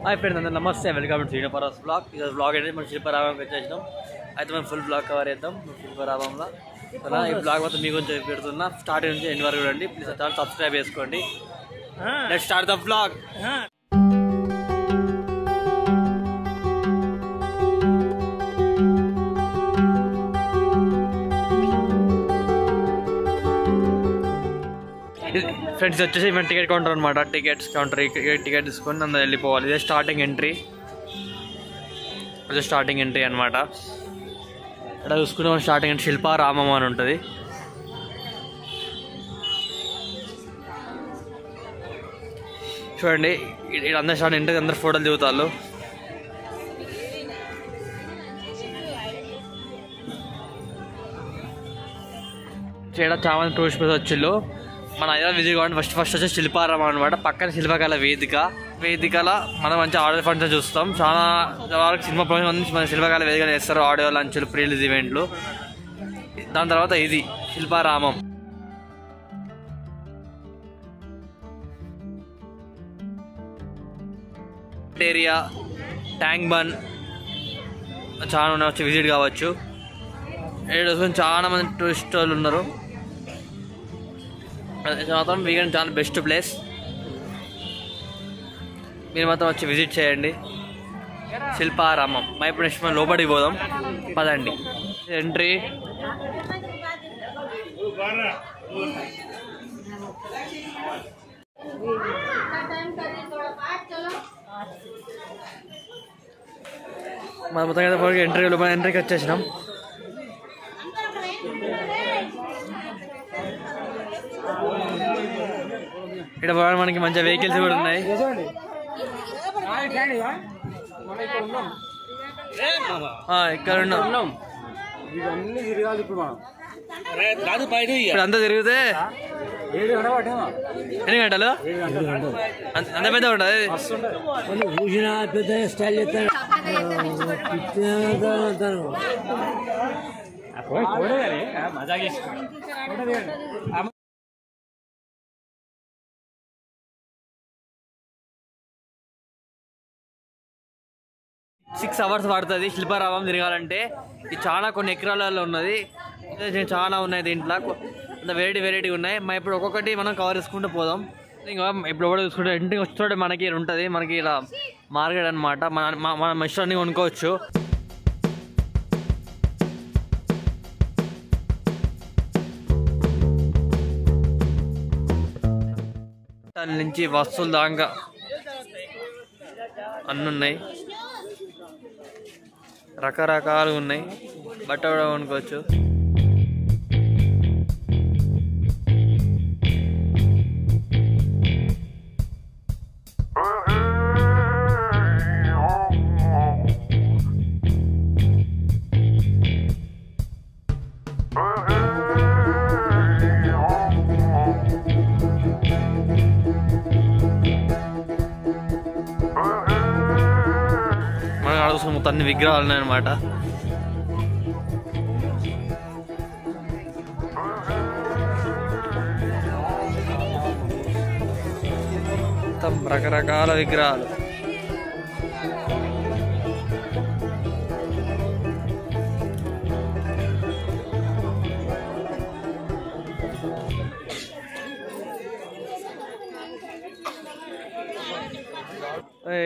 Hi friends అందరూ నమస్తే, welcome to Srinivas blog. ఈరోజు బ్లాగ్ అయితే మనం శిల్పారామంకి వచ్చేసినాం. అయితే మనం ఫుల్ బ్లాగ్ కవర్ చేద్దాం శిల్పారామంలో. అలా ఈ బ్లాగ్ మొత్తం మీకు కొంచెం పెడుతున్నా, స్టార్టింగ్ నుంచి ఎండ్ వరకు చూడండి. ప్లీజ్ ఛానల్ సబ్స్క్రైబ్ చేసుకోండి. Let's start the blog. Friends వచ్చేసి మేము టికెట్ కౌంటర్ అనమాట. టికెట్స్ కౌంటర్ టికెట్ తీసుకొని అందరూ వెళ్ళిపోవాలి. ఇదే స్టార్టింగ్ ఎంట్రీ, అదే స్టార్టింగ్ ఎంట్రీ అనమాట. ఇక్కడ చూసుకుంటే మనం స్టార్టింగ్ ఎంట్రీ శిల్పారామం అని ఉంటుంది. చూడండి ఇక్కడ అందరు స్టార్ట్ ఎంట్రీ, అందరు ఫోటోలు దిగుతారు. ఇక్కడ చాలా మంది టూరిస్ట్ ప్లేస్ వచ్చిళ్ళు. మన హైదరాబాద్ విజిట్ కావాలి. ఫస్ట్ వచ్చి శిల్పారామం అనమాట. పక్కన శిల్పకళ వేదికలో మనం మంచి ఆడియో ఫంక్షన్ చూస్తాం. చాలా వరకు సినిమా ప్రొమోషన్ నుంచి మన శిల్పకళ వేదిక చేస్తారు. ఆడియో లంచ్లు, ప్రీ రిలీజ్ ఈవెంట్లు. దాని తర్వాత ఇది శిల్పారామం. ఏరియా ట్యాంక్ బండ్ చాలా ఉన్నాయి, వచ్చి విజిట్ కావచ్చు. చాలా మంది టూరిస్ట్ వాళ్ళు ఉన్నారు. మాత్రం వీకెండ్ చాలా బెస్ట్ ప్లేస్. మీరు మాత్రం వచ్చి విజిట్ చేయండి శిల్పారామం. ఇప్పుడు నెక్స్ట్ మనం లోపలికి పోదాం, పదండి. ఎంట్రీ మన మొత్తం ఎంట్రీకి వచ్చేసినాం. ఇక్కడ మనకి మంచి వెహికల్స్ కూడా ఉన్నాయి. ఇక్కడ ఉన్నాం. ఇప్పుడు అంతా తిరిగితే ఎన్ని గంటలు అంత పెద్ద ఉంటుంది. మజా 6 hours పడుతుంది శిల్పారామం తిరగాలంటే. ఇది చాలా కొన్ని ఎకరాలలో ఉన్నది, చాలా ఉన్నాయి. దీంట్లో అంత వెరైటీ ఉన్నాయి. ఇప్పుడు ఒక్కొక్కటి మనం కవర్ చేసుకుంటూ పోదాం. ఇంకా ఇప్పుడు కూడా చూసుకుంటే ఇంటికి వచ్చి మనకి ఉంటుంది, మనకి ఇలా మార్కెట్ అనమాట. మన ఇష్టాన్ని కొనుక్కోవచ్చు. దాని నుంచి వస్తువులు దాకా అన్నీ ఉన్నాయి, రకరకాలు ఉన్నాయి. బట్ట కూడా కొనుక్కోవచ్చు. మొత్తం అన్ని విగ్రహాలు ఉన్నాయన్నమాట. మొత్తం రకరకాల విగ్రహాలు.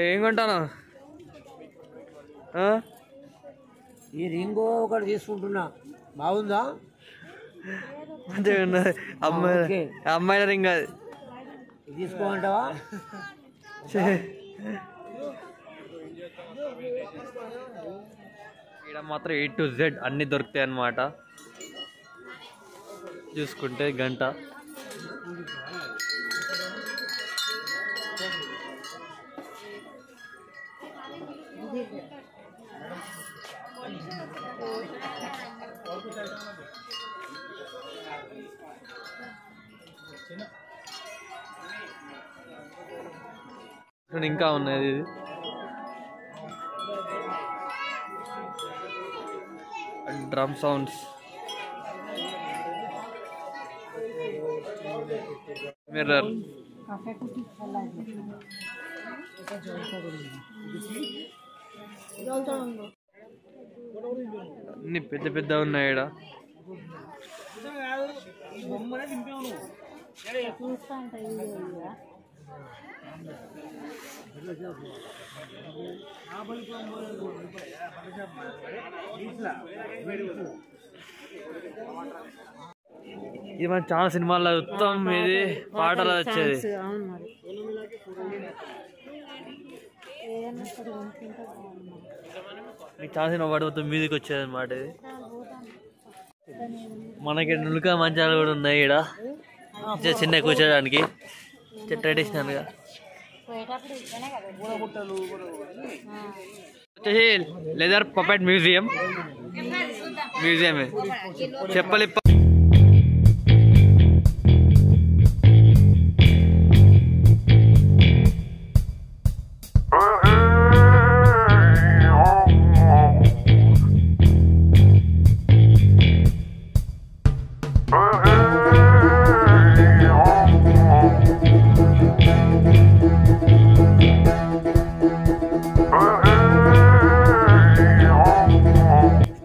ఏం కొంటాను? ఈ రింగ్ ఒకటి తీసుకుంటున్నా, బాగుందా? మంచిగా ఉన్నది. అమ్మాయిల రింగ్ అది తీసుకోమంటావా? ఇక్కడ మాత్రం A to Z అన్ని దొరుకుతాయి అన్నమాట. చూసుకుంటే గంట ఇంకా ఉన్నది. ఇది డ్రమ్ సౌండ్స్, మిర్రర్, అన్ని పెద్ద పెద్ద ఉన్నాయి ఈడ. ఇది మన చాలా సినిమాల్లో ఉత్తమం ఇది పాటలు వచ్చేది. చాలా సినిమా పాట మొత్తం మ్యూజిక్ వచ్చేది అనమాట. ఇది మనకి నులుక మంచాలు కూడా ఉన్నాయి ఇక్కడ చిన్న కూర్చోడానికి ట్రెడిషనల్ గా. వచ్చేసి లెదర్ పపెట్ మ్యూజియం చెప్పలి.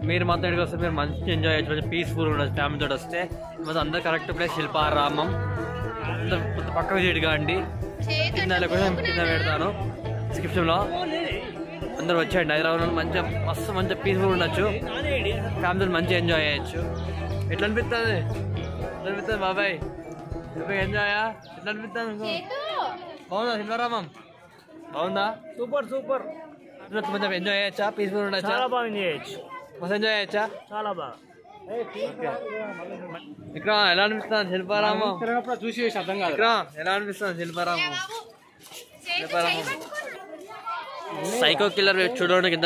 మీరు మాత్రం ఇక్కడికి వస్తే మీరు మంచి ఎంజాయ్ చేయొచ్చు, కొంచెం పీస్ఫుల్ ఉండదు. ఫ్యామిలీతో వస్తే మొత్తం అందరు కరెక్ట్ ప్లేస్ శిల్పారామం. పక్క విజిట్ కాండి. కింద లొకేషన్ కింద పెడతాను డిస్క్రిప్షన్లో. అందరు వచ్చేయండి. హైదరాబాద్లో మంచిగా మస్తు మంచిగా పీస్ఫుల్ ఉండొచ్చు. ఫ్యామిలీతో మంచిగా ఎంజాయ్ చేయొచ్చు. ఎట్లా అనిపిస్తుంది బాబాయ్? ఎంజాయా ఎట్లా అనిపిస్తుంది? బాగుందా శిల్పారామం? బాగుందా? Super super. కొంచెం ఎంజాయ్ చేయొచ్చా? పీస్ఫుల్ ఉండొచ్చా? చాలా బాగా ఎంజాయ్ చేయొచ్చు. మస్తు ఎంజాయ్ చేయొచ్చా? చాలా బాగా. ఇక్కడ ఎలా అనిపిస్తుంది శిల్పారామం? చూసి అర్థం కాదు. ఇక్కడ ఎలా అనిపిస్తుంది శిల్పారామం? సైకో కిల్లర్ చూడండి, కింద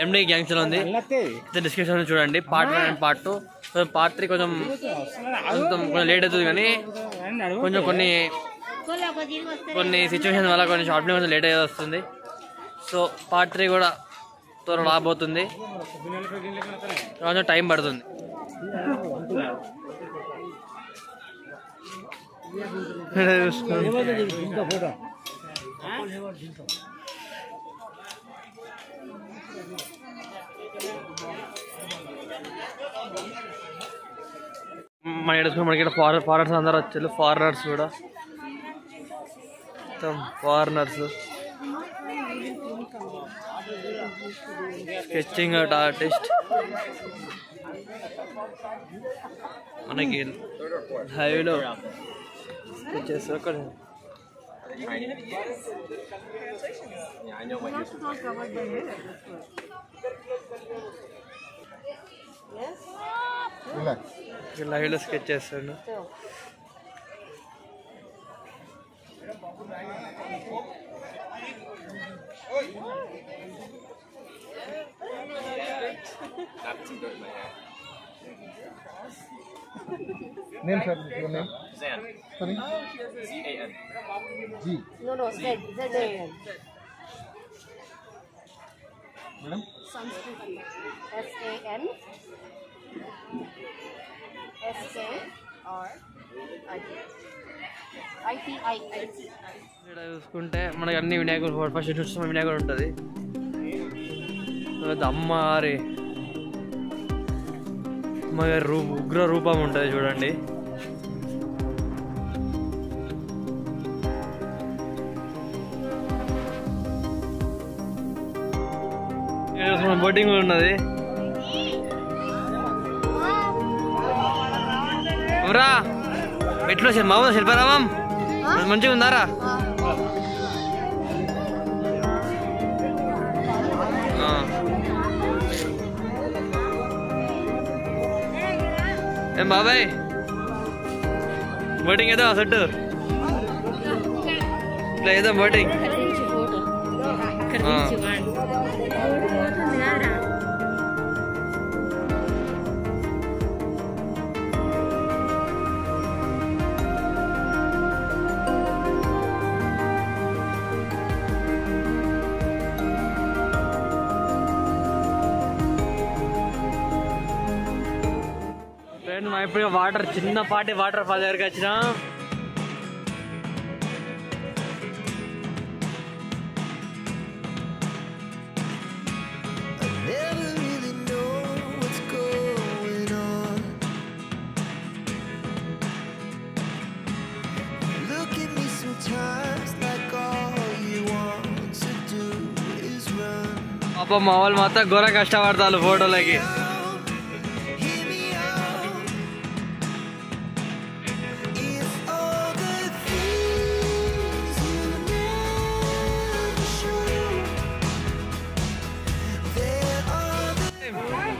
ఎండి గ్యాంగ్స్ లో ఉంది. డిస్క్రిప్షన్ చూడండి. Part 1 and part 2. పార్ట్ 3 కొంచెం లేట్ అవుతుంది, కానీ కొంచెం కొన్ని సిచ్యువేషన్ వల్ల కొన్ని షార్ట్ ఫిల్మ్ కొంచెం లేట్ అయ్యి వస్తుంది. సో పార్ట్ 3 కూడా త్వరలో రాబోతుంది. కొంచెం టైం పడుతుంది. మన మనకి ఫారినర్స్ అందరూ వచ్చారు. ఫారినర్స్ కూడా మొత్తం ఫారినర్స్. స్కెచింగ్ ఆర్టిస్ట్ మనకి హైవేలో చేస్తారు. లైవ్లో స్కెచ్ చేస్తాడు. Name, sir. Your name? Zan. Sorry? Z-A-N. G. No, Z-A-N. Madam? Sanskriti. S-A-N. S-K-R-I-T-I-I-T. ఇక్కడ చూసుకుంటే మనకి అన్ని వినాయకుడు ఫస్ట్ చూస్తే వినాయకుడు ఉంటుంది. అమ్మారి ఉగ్ర రూపం ఉంటుంది చూడండి. బోటింగ్ ఉన్నది. రా ఎట్లా బాగుందా శిల్పారామం? మంచిగా ఉందారా? ఏం బాబాయ్ బోటింగ్ ఏదో అసట్టు ఇట్లా ఏదో బోటింగ్. మనం ఇప్పుడు వాటర్ చిన్నపాటి వాటర్ ఫాల్ దగ్గరికి వచ్చినాం. పాపం మా వాళ్ళు మాత్రం ఘోర కష్టపడతారు ఫోటోలకి.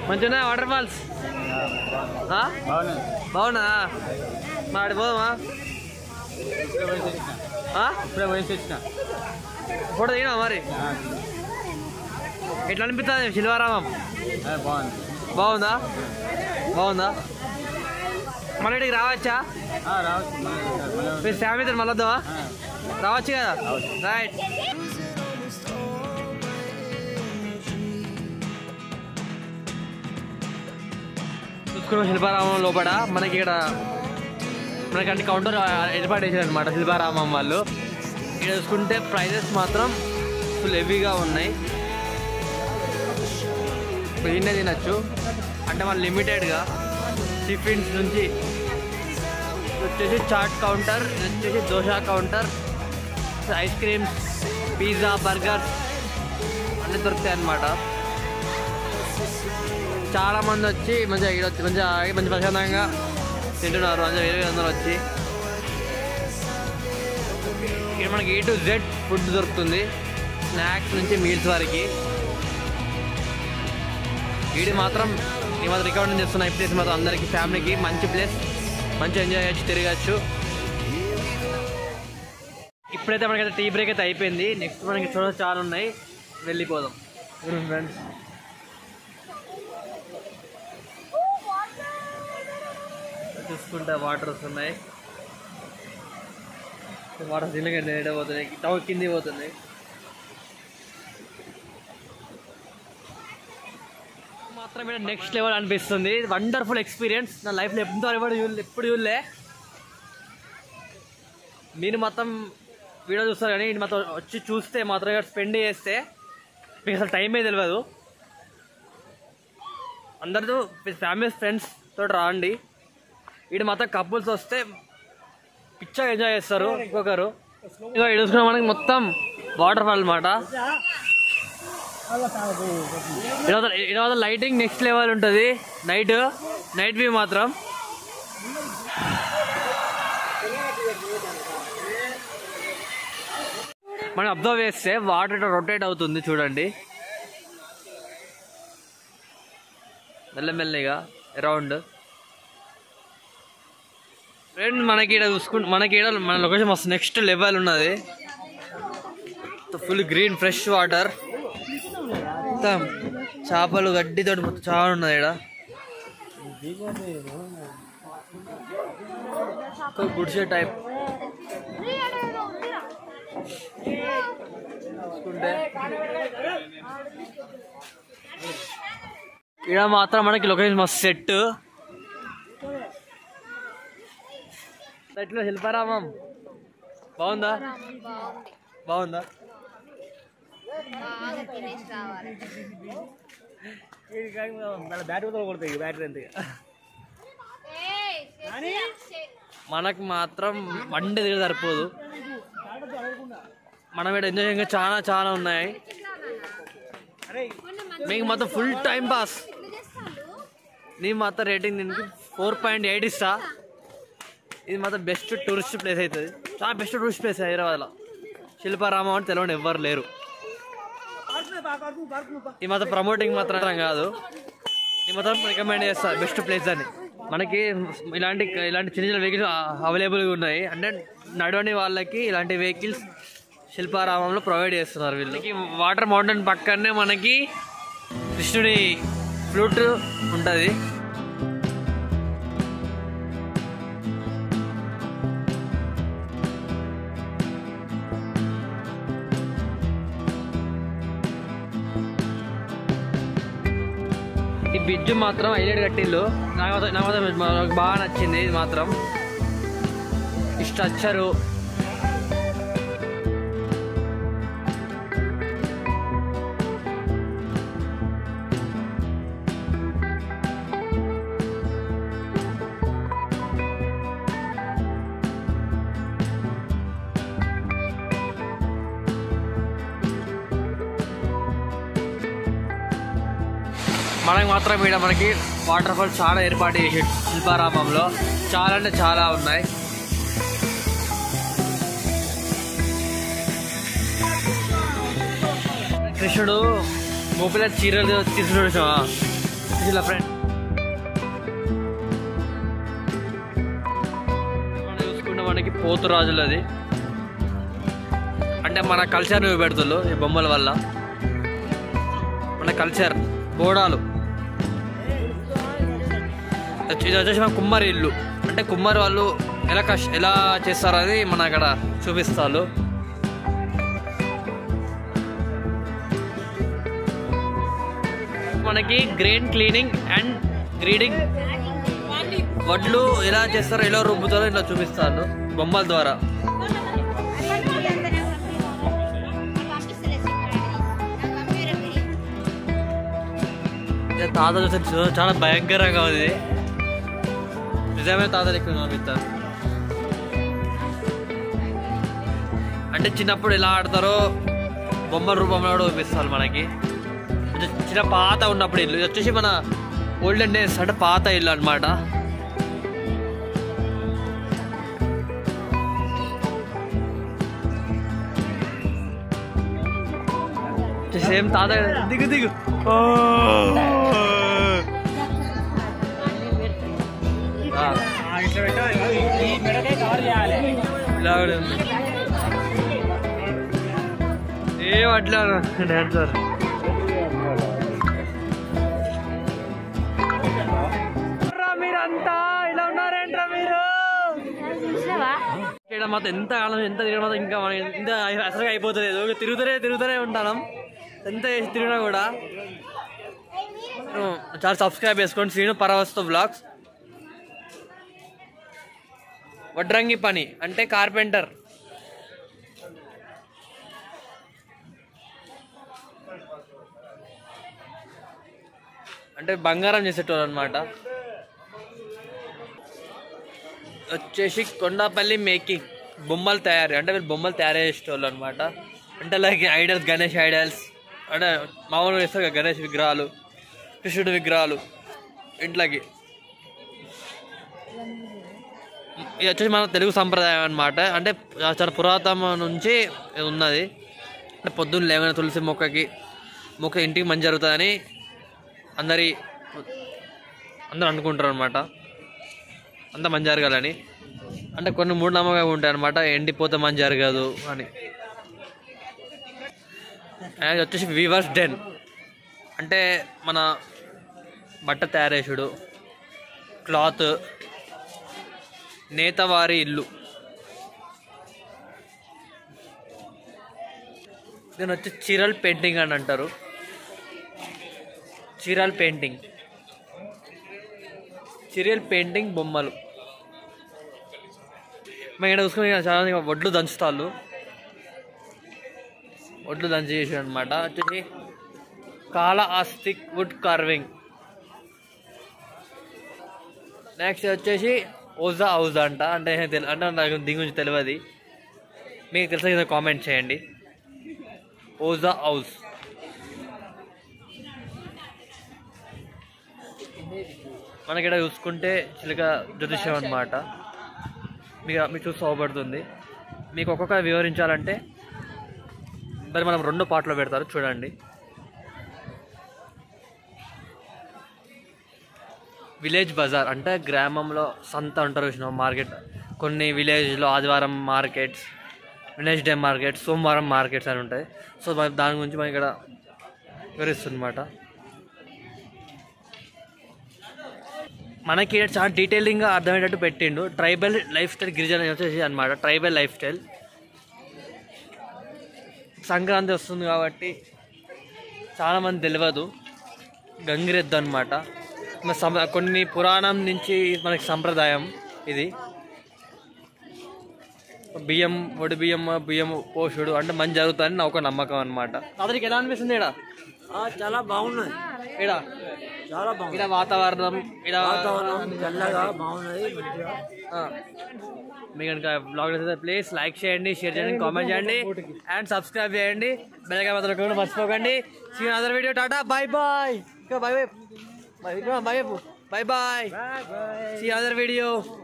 మంచిగా వాటర్ ఫాల్స్ బాగున్నా మాడి పోదామా? ఇప్పుడే వయసు వచ్చిన ఫోటో దిగినా మరి ఎట్లా అనిపిస్తుంది శిల్వారామం? బాగుంది. బాగుందా? బాగుందా? మళ్ళీ ఇక్కడికి రావచ్చా? రావచ్చు. మీరు ఫ్యామిలీతో మళ్ళీ వద్దామా? రావచ్చు కదా. రైట్. చూసుకున్న శిల్పారామం లోపల మనకి ఇక్కడ మనకి కౌంటర్ ఏర్పాటు చేశారు అనమాట శిల్పారామం వాళ్ళు. ఇక్కడ చూసుకుంటే ప్రైజెస్ మాత్రం ఫుల్ హెవీగా ఉన్నాయి. దీన్నే తినచ్చు అంటే మన లిమిటెడ్గా టిఫిన్స్ నుంచి వచ్చేసి చాట్ కౌంటర్, వచ్చేసి dosa counter, ice creams, pizza, burgers అన్నీ దొరుకుతాయి అన్నమాట. చాలామంది వచ్చి మంచిగా వచ్చి మంచి ప్రశాంతంగా తింటున్నారు. మంచిగా వేరే అందరూ వచ్చి ఇక్కడ మనకి A to Z ఫుడ్ దొరుకుతుంది, స్నాక్స్ నుంచి మీల్స్ వరకు. ఇది మాత్రం రికమెండ్ చేస్తున్నా. ఈ ప్లేస్ మాత్రం అందరికీ ఫ్యామిలీకి మంచి ప్లేస్, మంచి ఎంజాయ్ చేయొచ్చు, తిరగచ్చు. ఇప్పుడైతే మనకైతే టీ బ్రేక్ అయితే అయిపోయింది. నెక్స్ట్ మనకి చూడ చాలా ఉన్నాయి, వెళ్ళిపోదాం ఫ్రెండ్స్. చూసుకుంటే వాటర్ వస్తున్నాయి, వాటర్ దీనికంటే ఎడ పోతున్నాయి, టౌన్ కింది పోతున్నాయి. మాత్రమే నెక్స్ట్ లెవెల్ అనిపిస్తుంది. Wonderful experience. నా లైఫ్లో ఎప్పుడు చూడలే. మీరు మొత్తం వీడియో చూస్తారు కానీ ఇది మాత్రం వచ్చి చూస్తే మాత్రం స్పెండ్ చేస్తే మీకు అసలు టైమే తెలియదు. అందరితో ఫ్యామిలీ ఫ్రెండ్స్ తోటి రాండి. ఇది మాత్రం కపుల్స్ వస్తే పిచ్చగా ఎంజాయ్ చేస్తారు. ఇంకొకరు ఇక చూసుకున్న మనకి మొత్తం వాటర్ ఫాల్ అనమాట. ఇక్కడ లైటింగ్ నెక్స్ట్ లెవెల్ ఉంటుంది. నైట్ వ్యూ మాత్రం మనం అబ్జర్వ్ చేస్తే వాటర్ ఇట్లా రొటేట్ అవుతుంది చూడండి, మెల్లమెల్లగా అరౌండ్. ఫ్రెండ్ మనకి ఇక్కడ మన లొకేషన్ మస్తు నెక్స్ట్ లెవెల్ ఉన్నది. ఫుల్ గ్రీన్ ఫ్రెష్ వాటర్, మొత్తం చేపలు గడ్డితోటి మొత్తం చాలా ఉన్నది. ఇక్కడ గుడిసె టైప్ చూసుకుంటే ఇక్కడ మాత్రం మనకి లొకేషన్ మస్తు సెట్. ఎట్లా శిల్పారామం బాగుందా? బాగుందా? బ్యాటరీ కొడతాయి, బ్యాటరీ అంతే. మనకు మాత్రం వండే దగ్గర సరిపోదు. మనం ఇక్కడ ఎంజాయ్ ఇంకా చాలా చాలా ఉన్నాయి. మీకు మాత్రం ఫుల్ టైం పాస్. నేను మాత్రం రేటింగ్ దీనికి 4.8 ఇస్తా. ఇది మాత్రం బెస్ట్ టూరిస్ట్ ప్లేస్ అవుతుంది. చాలా బెస్ట్ టూరిస్ట్ ప్లేస్ హైదరాబాద్లో. శిల్పారామం అని తెలియని ఎవ్వరు లేరు. ఈ మాత్రం ప్రమోటింగ్ మాత్రం కాదు, ఈ మాత్రం రికమెండ్ చేస్తారు బెస్ట్ ప్లేస్ అని. మనకి ఇలాంటి చిన్న చిన్న వెహికల్స్ అవైలబుల్గా ఉన్నాయి. అంటే నడవని వాళ్ళకి ఇలాంటి వెహికల్స్ శిల్పారామంలో ప్రొవైడ్ చేస్తున్నారు వీళ్ళకి. వాటర్ మౌంటైన్ పక్కనే మనకి కృష్ణుడి ఫ్లూట్ ఉంటుంది. ఈ బ్రిడ్జ్ మాత్రం హైలైట్ కట్టిల్లు. నాకు బాగా నచ్చింది. ఇది మాత్రం ఈ స్ట్రక్చరు, మనకి మాత్రం ఇక్కడ మనకి వాటర్ ఫాల్స్ చాలా ఏర్పాటు చేసి శిల్పారామంలో చాలా అంటే చాలా ఉన్నాయి. కృష్ణుడు గోపిల చీరలు తీసుకున్నాడు ఫ్రెండ్. మనం చూసుకుంటే మనకి పోతురాజులు అది అంటే మన కల్చర్ పెడుతుళ్ళు ఈ బొమ్మల వల్ల. మన కల్చర్ బోడాలు ఇది వచ్చేసి మన కుమ్మరి ఇల్లు అంటే కుమ్మరి వాళ్ళు ఎలా చేస్తారో అది మన అక్కడ చూపిస్తారు. మనకి గ్రెయిన్ క్లీనింగ్ అండ్ గ్రీడింగ్ వడ్లు ఎలా చేస్తారో ఎలా రుబ్బుతారో ఇలా చూపిస్తాను బొమ్మల ద్వారా. తాత చూస్తే చాలా భయంకరంగా ఉంది. నిజమే తాత ఎక్కువ అనిపిస్తారు. అంటే చిన్నప్పుడు ఎలా ఆడతారో బొమ్మల రూపంలో కూడా చూపిస్తారు మనకి. చిన్న పాత ఉన్నప్పుడు ఇల్లు ఇది వచ్చేసి మన ఓల్డెన్ డేస్ అంటే పాత ఇల్లు అనమాట. సేమ్ తాత దిగు దిగు ఏం అట్లా డాన్సర్. మీరంతా ఇలా ఉన్నారేంట్రా మీరు? ఇక్కడ మాత్రం ఎంత కాలం ఎంత తిరగడం మాత్రం ఇంకా ఇంత అసలు అయిపోతుంది. తిరుగుతూనే ఉంటాం ఎంత తిరిగినా కూడా. చాలా సబ్స్క్రైబ్ చేసుకోండి. శ్రీను పరవస్తు బ్లాగ్స్. వడ్రంగి పని అంటే కార్పెంటర్. అంటే బంగారం చేసేటోళ్ళు అనమాట. వచ్చేసి కొండాపల్లి మేకింగ్ బొమ్మలు తయారీ అంటే వీళ్ళు బొమ్మలు తయారు చేసేటోళ్ళు అనమాట. అంటే లైక్ ఐడల్స్ గణేష్ ఐడల్స్ అంటే మామూలుగా వేస్తారు కదా గణేష్ విగ్రహాలు కృష్ణుడి విగ్రహాలు ఇంట్లోకి. ఇది వచ్చేసి మన తెలుగు సంప్రదాయం అనమాట. అంటే చాలా పురాతన నుంచి ఉన్నది. అంటే పొద్దున్న లేవని తులసి మొక్క ఇంటికి మంచి జరుగుతుందని అందరూ అనుకుంటారు అనమాట. అంత మంచి జరగాలని. అంటే కొన్ని మూఢనమ్మకాలు ఉంటాయి అనమాట. ఎండిపోతే మంచి జరగదు అని. అది వచ్చేసి వీవర్స్ డెన్ అంటే మన బట్ట తయారేసుడు క్లాత్ నేతవారి ఇల్లు. దీని వచ్చి చీరల్ పెయింటింగ్ అని అంటారు. చీరల్ పెయింటింగ్ బొమ్మలు. మేము ఇక్కడ చూసుకుని చాలా వడ్లు దంచుతాళ్ళు. వడ్లు దంచి చేసి అనమాట. వచ్చేసి కాళహస్తి వుడ్ కార్వింగ్. నెక్స్ట్ వచ్చేసి ఓజా హౌస్ అంట. అంటే నాకు దీని గురించి తెలియదు. మీకు తెలిసిన కామెంట్ చేయండి. ఓజా హౌస్. మనకి ఇక్కడ చూసుకుంటే చిలక జ్యోతిష్యం అనమాట. మీకు చూసి అవబడుతుంది. మీకు ఒక్కొక్క వివరించాలంటే దాన్ని మనం 2 పార్ట్లో పెడతారు చూడండి. విలేజ్ బజార్ అంటే గ్రామంలో సంత ఉంటారు చూసినాం మార్కెట్. కొన్ని విలేజ్లో ఆదివారం మార్కెట్స్, వెడ్నెస్డే మార్కెట్స్, సోమవారం మార్కెట్స్ అని ఉంటాయి. సో దాని గురించి మనం ఇక్కడ వివరిస్తుంది అనమాట. మనకి చాలా డీటెయిలింగ్గా అర్థమయ్యేటట్టు పెట్టిండు. ట్రైబల్ లైఫ్ స్టైల్ గిరిజన వచ్చేసి అనమాట. Tribal life style. సంక్రాంతి వస్తుంది కాబట్టి చాలామంది తెలియదు. గంగిరెద్దు అనమాట. కొన్ని పురాణం నుంచి మనకి సంప్రదాయం ఇది. వడి బియ్యం పోషుడు అంటే మంచి జరుగుతుందని నా ఒక నమ్మకం అనమాట. అతనికి ఎలా అనిపిస్తుంది ఇక్కడ? చాలా బాగున్నది. ఇక్కడ చాలా బాగుంది. ఇక్కడ వాతావరణం చల్లగా బాగున్నది. మీకు కనుక బ్లాగ్ నచ్చితే ప్లీజ్ లైక్ చేయండి, షేర్ చేయండి, కామెంట్ చేయండి అండ్ సబ్స్క్రైబ్ చేయండి. బెల్ ఐకాన్ మాత్రం మర్చిపోకండి. See you in other video. Tata, bye bye. Bye bye. Bye bye. Bye bye. See you other video.